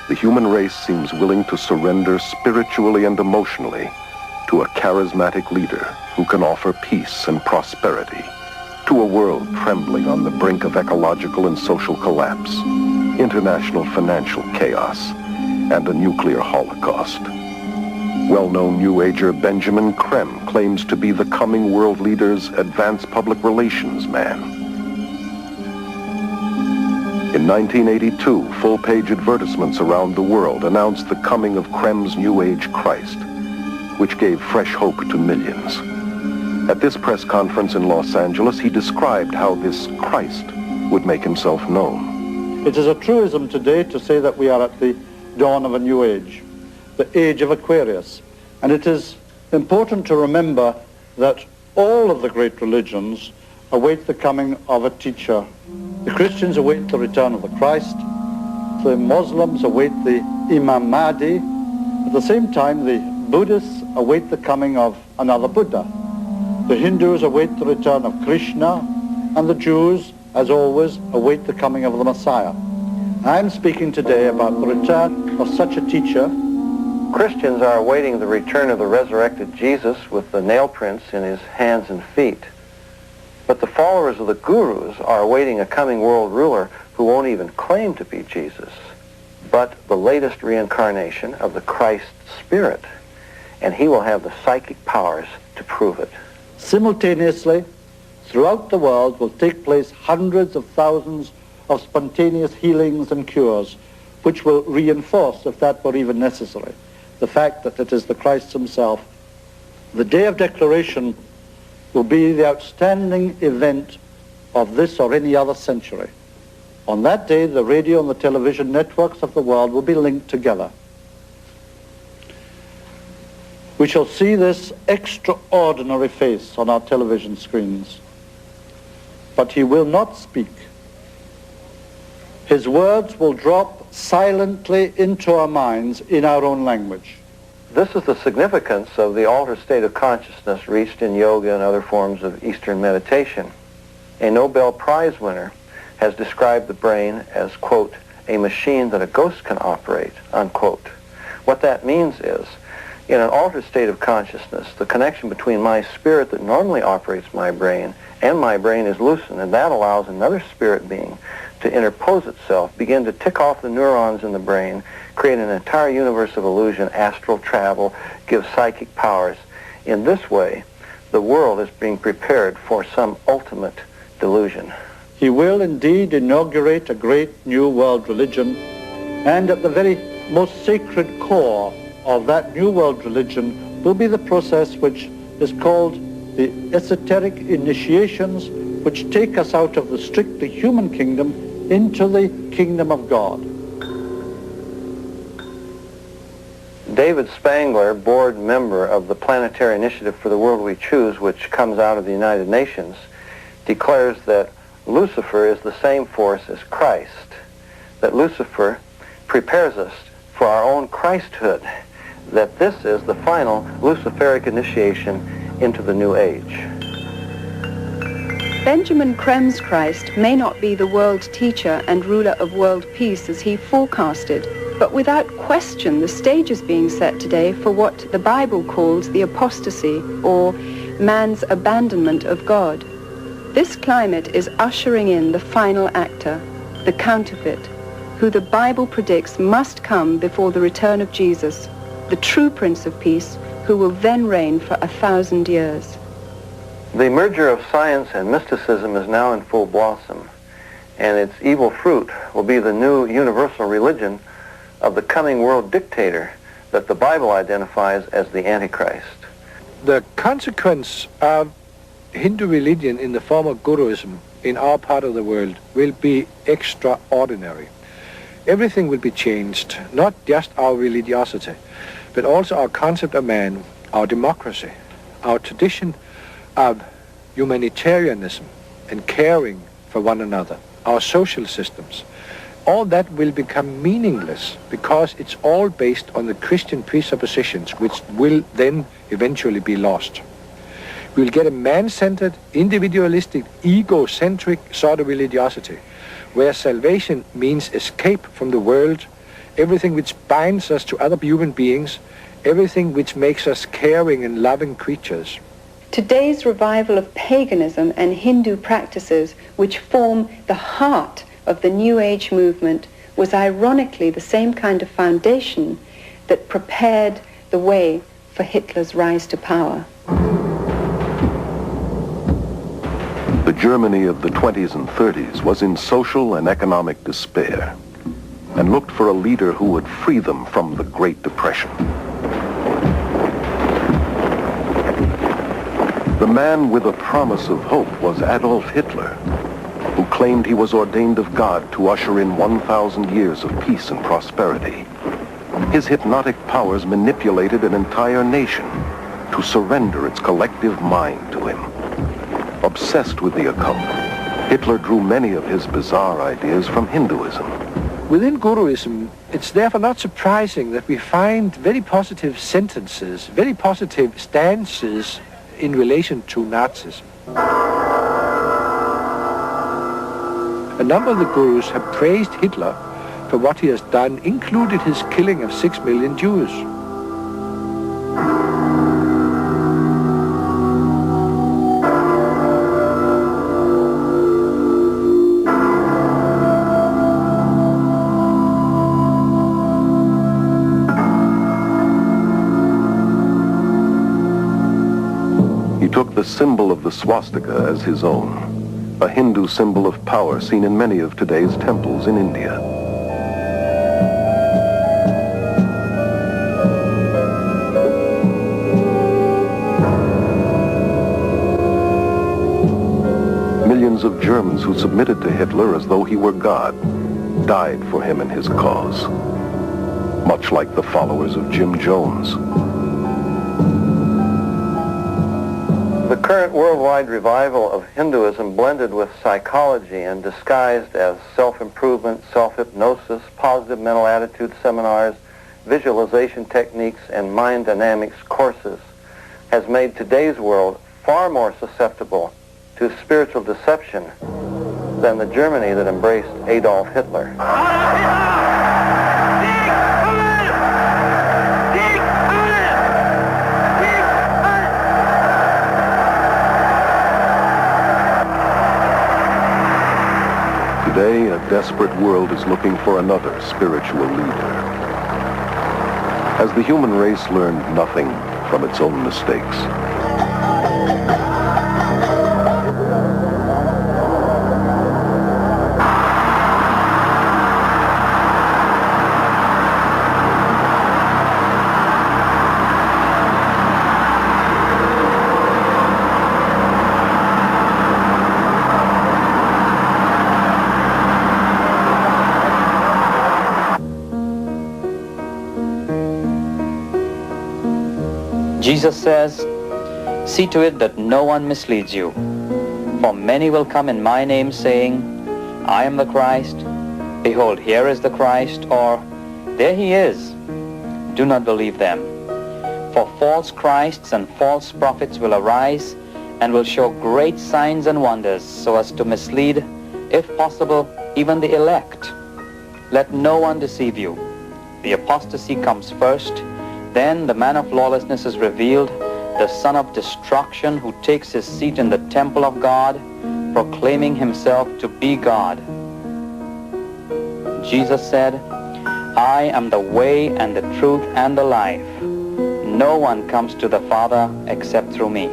the human race seems willing to surrender spiritually and emotionally to a charismatic leader who can offer peace and prosperity to a world trembling on the brink of ecological and social collapse, international financial chaos, and a nuclear holocaust. Well-known New Ager Benjamin Creme claims to be the coming world leader's advanced public relations man. In 1982, full-page advertisements around the world announced the coming of Creme's New Age Christ, which gave fresh hope to millions. At this press conference in Los Angeles, he described how this Christ would make himself known. It is a truism today to say that we are at the dawn of a new age, the age of Aquarius. And it is important to remember that all of the great religions await the coming of a teacher. The Christians await the return of the Christ. The Muslims await the Imam Mahdi. At the same time, the Buddhists await the coming of another Buddha. The Hindus await the return of Krishna, and the Jews, as always, await the coming of the Messiah. I'm speaking today about the return of such a teacher. Christians are awaiting the return of the resurrected Jesus with the nail prints in his hands and feet. But the followers of the gurus are awaiting a coming world ruler who won't even claim to be Jesus, but the latest reincarnation of the Christ Spirit, and he will have the psychic powers to prove it. Simultaneously, throughout the world will take place hundreds of thousands of spontaneous healings and cures, which will reinforce, if that were even necessary, the fact that it is the Christ himself. The day of declaration will be the outstanding event of this or any other century. On that day, the radio and the television networks of the world will be linked together. We shall see this extraordinary face on our television screens. But he will not speak. His words will drop silently into our minds in our own language. This is the significance of the altered state of consciousness reached in yoga and other forms of Eastern meditation. A Nobel Prize winner has described the brain as, quote, a machine that a ghost can operate, unquote. What that means is, in an altered state of consciousness, the connection between my spirit that normally operates my brain and my brain is loosened, and that allows another spirit being to interpose itself, begin to tick off the neurons in the brain, create an entire universe of illusion, astral travel, give psychic powers. In this way, the world is being prepared for some ultimate delusion. He will indeed inaugurate a great new world religion, and at the very most sacred core of that new world religion will be the process which is called the esoteric initiations, which take us out of the strictly human kingdom into the kingdom of God. David Spangler, board member of the Planetary Initiative for the World We Choose, which comes out of the United Nations, declares that Lucifer is the same force as Christ, that Lucifer prepares us for our own Christhood, that this is the final Luciferic initiation into the New Age. Benjamin Creme's Christ may not be the world teacher and ruler of world peace as he forecasted, but without question the stage is being set today for what the Bible calls the apostasy, or man's abandonment of God. This climate is ushering in the final actor, the counterfeit, who the Bible predicts must come before the return of Jesus, the true Prince of Peace, who will then reign for 1,000 years. The merger of science and mysticism is now in full blossom, and its evil fruit will be the new universal religion of the coming world dictator that the Bible identifies as the Antichrist. The consequence of Hindu religion in the form of Guruism in our part of the world will be extraordinary. Everything will be changed, not just our religiosity, but also our concept of man, our democracy, our tradition of humanitarianism and caring for one another, our social systems. All that will become meaningless because it's all based on the Christian presuppositions, which will then eventually be lost. We'll get a man-centered, individualistic, egocentric sort of religiosity, where salvation means escape from the world everything which binds us to other human beings, everything which makes us caring and loving creatures. Today's revival of paganism and Hindu practices, which form the heart of the New Age movement, was ironically the same kind of foundation that prepared the way for Hitler's rise to power. The Germany of the 20s and 30s was in social and economic despair and looked for a leader who would free them from the Great Depression. The man with a promise of hope was Adolf Hitler, who claimed he was ordained of God to usher in 1,000 years of peace and prosperity. His hypnotic powers manipulated an entire nation to surrender its collective mind to him. Obsessed with the occult, Hitler drew many of his bizarre ideas from Hinduism. Within Guruism, it's therefore not surprising that we find very positive sentences, very positive stances in relation to Nazism. A number of the gurus have praised Hitler for what he has done, included his killing of 6 million Jews. He took the symbol of the swastika as his own, a Hindu symbol of power seen in many of today's temples in India. Millions of Germans who submitted to Hitler as though he were God died for him and his cause, much like the followers of Jim Jones. The current worldwide revival of Hinduism blended with psychology and disguised as self-improvement, self-hypnosis, positive mental attitude seminars, visualization techniques, and mind dynamics courses has made today's world far more susceptible to spiritual deception than the Germany that embraced Adolf Hitler. Today, a desperate world is looking for another spiritual leader. Has the human race learned nothing from its own mistakes? Jesus says, "See to it that no one misleads you. For many will come in my name saying, I am the Christ. Behold, here is the Christ, or there he is. Do not believe them. For false Christs and false prophets will arise and will show great signs and wonders so as to mislead, if possible, even the elect. Let no one deceive you. The apostasy comes first. Then the man of lawlessness is revealed, the son of destruction, who takes his seat in the temple of God, proclaiming himself to be God." Jesus said, "I am the way and the truth and the life. No one comes to the Father except through me."